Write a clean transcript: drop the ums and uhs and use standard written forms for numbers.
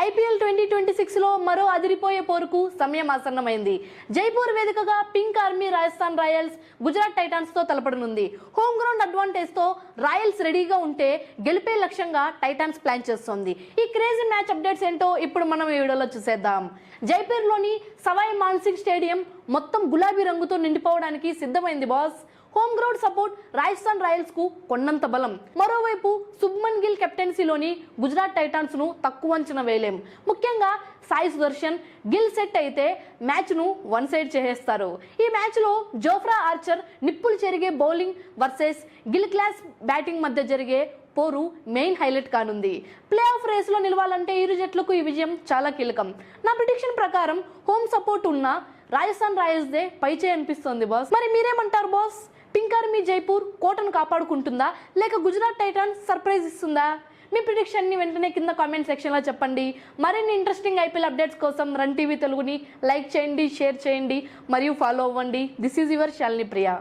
IPL 2026లో మరో అదిరిపోయే పోరుకు సమయం ఆసన్నమైంది. జైపూర్ వేదికగా pink army Rajasthan Royals Gujarat Titans తో తలపడనుంది. హోమ్ గ్రౌండ్ అడ్వాంటేజ్ తో రాయల్స్ రెడీగా ఉంటే గెలిపే లక్ష్యంగా టైటాన్స్ ప్లాన్ చేస్తోంది. ఈ క్రేజీ మ్యాచ్ అప్డేట్స్ ఏంటో ఇప్పుడు మనం ఈ వీడియోలో చూసేద్దాం. జైపూర్లోని సవాయ్ మాన్సింగ్ స్టేడియం మొత్తం గులాబీ రంగుతో నిండిపోవడానికి సిద్ధమైంది boss. Home ground support Rajasthan Royals కు కొండంత బలం. మరోవైపు శుభ్మన్ గిల్ కెప్టెన్సీలోని గుజరాత్ టైటాన్స్ ను తక్కువ అంచనా వేయలేం. ముఖ్యంగా సాయి సుదర్శన్ గిల్ సెట్ అయితే మ్యాచ్ ను వన్ సైడ్ చేసేస్తారు. ఈ మ్యాచ్ లో జోఫ్రా ఆర్చర్ నిప్పులు చెరిగే bowling versus Gill class batting మధ్య జరిగే పోరు మెయిన్ హైలైట్ కానుంది. ప్లే ఆఫ్ రేస్ లో నిలవాలంటే ఇరు జట్లకు ఈ విజయం చాలా కీలకం. నా ప్రిడిక్షన్ ప్రకారం హోమ్ సపోర్ట్ ఉన్న రాజస్థాన్ రాయల్స్ దే పైచే అనిపిస్తోంది బాస్. మరి మీరేమంటారు బాస్? పింక్ ఆర్మీ జైపూర్ కోటను కాపాడుకుంటుందా లేక గుజరాత్ టైటాన్స్ సర్ప్రైజ్ ఇస్తుందా? మీ ప్రిడిక్షన్ ని వెంటనే కింద కామెంట్ సెక్షన్ లో చెప్పండి. మరిన్ని ఇంట్రెస్టింగ్ ఐపీఎల్ అప్డేట్స్ కోసం రన్ టీవీ తెలుగుని లైక్ చేయండి, షేర్ చేయండి మరియు ఫాలో అవ్వండి. This is your Shalini Priya.